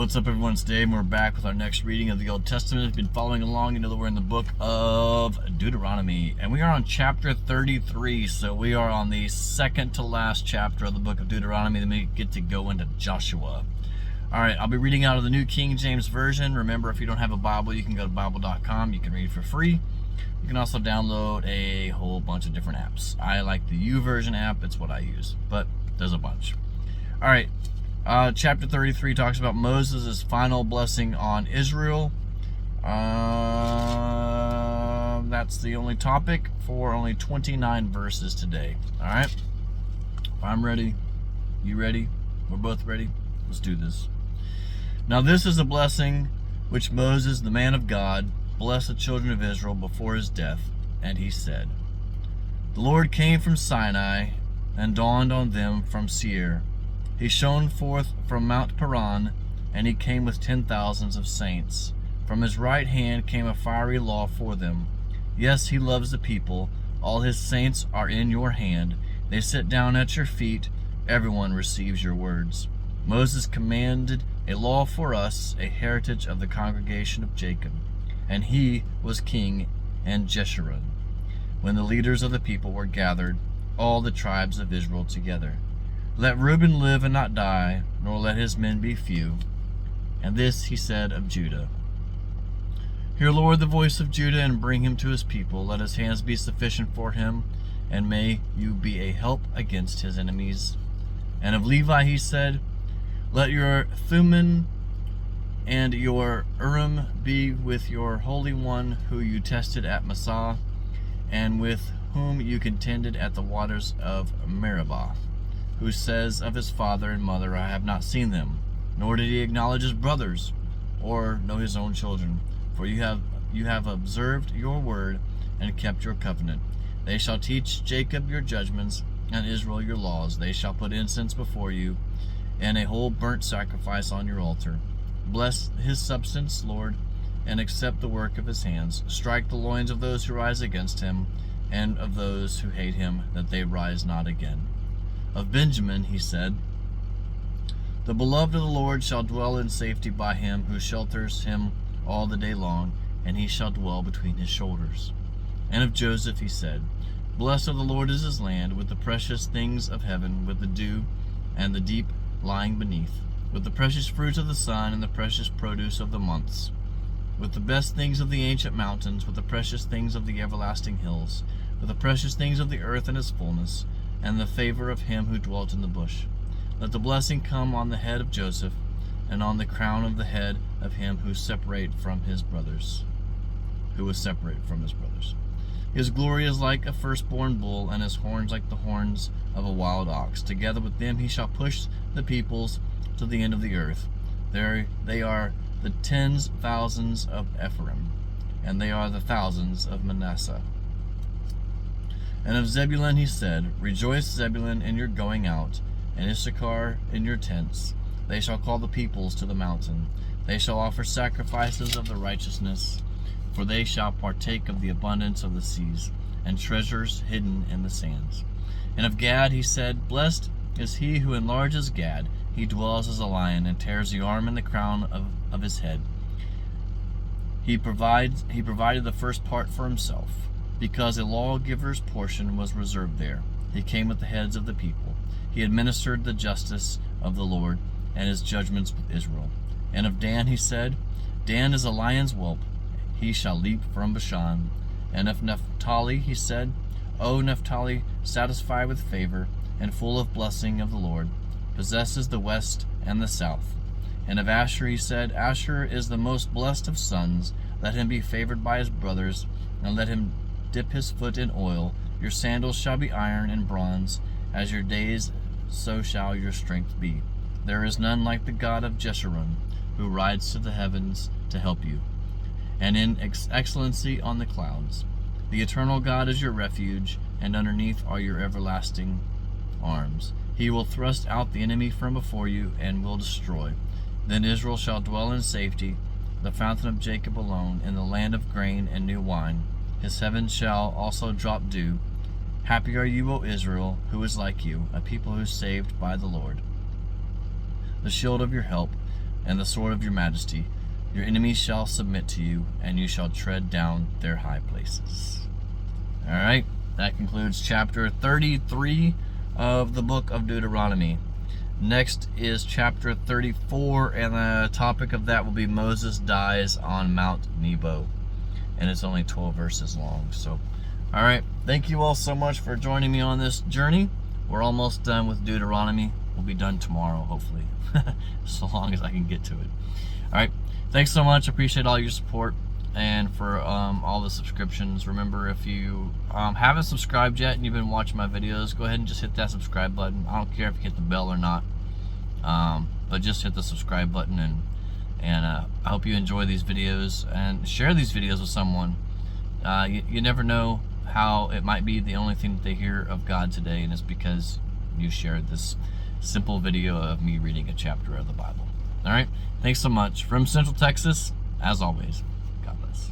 What's up, everyone? It's Dave, and we're back with our next reading of the Old Testament. If you've been following along, you know that we're in the book of Deuteronomy, and we are on chapter 33, so we are on the second to last chapter of the book of Deuteronomy. Then we get to go into Joshua. Alright, I'll be reading out of the New King James Version. Remember, if you don't have a Bible, you can go to Bible.com. You can read for free. You can also download a whole bunch of different apps. I like the YouVersion app. It's what I use, but there's a bunch. Alright. Chapter 33 talks about Moses' final blessing on Israel. That's the only topic for only 29 verses today. Alright? If I'm ready, you ready? We're both ready? Let's do this. Now this is a blessing which Moses, the man of God, blessed the children of Israel before his death. And he said, The Lord came from Sinai and dawned on them from Seir. He shone forth from Mount Paran, and he came with 10,000s of saints. From his right hand came a fiery law for them. Yes, he loves the people. All his saints are in your hand. They sit down at your feet. Everyone receives your words. Moses commanded a law for us, a heritage of the congregation of Jacob. And he was king in Jeshurun, when the leaders of the people were gathered, all the tribes of Israel together. Let Reuben live and not die, nor let his men be few. And this he said of Judah. Hear, Lord, the voice of Judah, and bring him to his people. Let his hands be sufficient for him, and may you be a help against his enemies. And of Levi he said, Let your Thummim and your Urim be with your Holy One, who you tested at Massah, and with whom you contended at the waters of Meribah, who says of his father and mother, I have not seen them, nor did he acknowledge his brothers, or know his own children. For you have observed your word, and kept your covenant. They shall teach Jacob your judgments, and Israel your laws. They shall put incense before you, and a whole burnt sacrifice on your altar. Bless his substance, Lord, and accept the work of his hands. Strike the loins of those who rise against him, and of those who hate him, that they rise not again. Of Benjamin he said, The beloved of the Lord shall dwell in safety by him who shelters him all the day long, and he shall dwell between his shoulders. And of Joseph he said, Blessed of the Lord is his land, with the precious things of heaven, with the dew and the deep lying beneath, with the precious fruits of the sun and the precious produce of the months, with the best things of the ancient mountains, with the precious things of the everlasting hills, with the precious things of the earth and its fullness, and the favor of him who dwelt in the bush. Let the blessing come on the head of Joseph, and on the crown of the head of him who was separated from his brothers. His glory is like a firstborn bull, and his horns like the horns of a wild ox. Together with them he shall push the peoples to the end of the earth. They are the 10,000s of Ephraim, and they are the thousands of Manasseh. And of Zebulun he said, Rejoice, Zebulun, in your going out, and Issachar in your tents. They shall call the peoples to the mountain. They shall offer sacrifices of the righteousness, for they shall partake of the abundance of the seas, and treasures hidden in the sands. And of Gad he said, Blessed is he who enlarges Gad. He dwells as a lion, and tears the arm and the crown of his head. He provided the first part for himself, because a lawgiver's portion was reserved there. He came with the heads of the people. He administered the justice of the Lord and his judgments with Israel. And of Dan he said, Dan is a lion's whelp. He shall leap from Bashan. And of Naphtali he said, O Naphtali, satisfied with favor and full of blessing of the Lord, possesses the west and the south. And of Asher he said, Asher is the most blessed of sons. Let him be favored by his brothers, and let him dip his foot in oil. Your sandals shall be iron and bronze. As your days, so shall your strength be. There is none like the God of Jeshurun, who rides to the heavens to help you, and in excellency on the clouds. The eternal God is your refuge, and underneath are your everlasting arms. He will thrust out the enemy from before you, and will destroy. Then Israel shall dwell in safety, the fountain of Jacob alone, in the land of grain and new wine. His heavens shall also drop dew. Happy are you, O Israel, who is like you, a people who is saved by the Lord. The shield of your help, and the sword of your majesty. Your enemies shall submit to you, and you shall tread down their high places. All right, that concludes chapter 33 of the book of Deuteronomy. Next is chapter 34, and the topic of that will be Moses dies on Mount Nebo. And it's only 12 verses long. So, all right, thank you all so much for joining me on this journey. We're almost done with Deuteronomy. We'll be done tomorrow, hopefully, so long as I can get to it. All right, thanks so much. Appreciate all your support and for all the subscriptions. Remember, if you haven't subscribed yet and you've been watching my videos, go ahead and just hit that subscribe button. I don't care if you hit the bell or not, but just hit the subscribe button, and I hope you enjoy these videos and share these videos with someone. You never know how it might be the only thing that they hear of God today, and it's because you shared this simple video of me reading a chapter of the Bible. All right, thanks so much. From Central Texas, as always, God bless.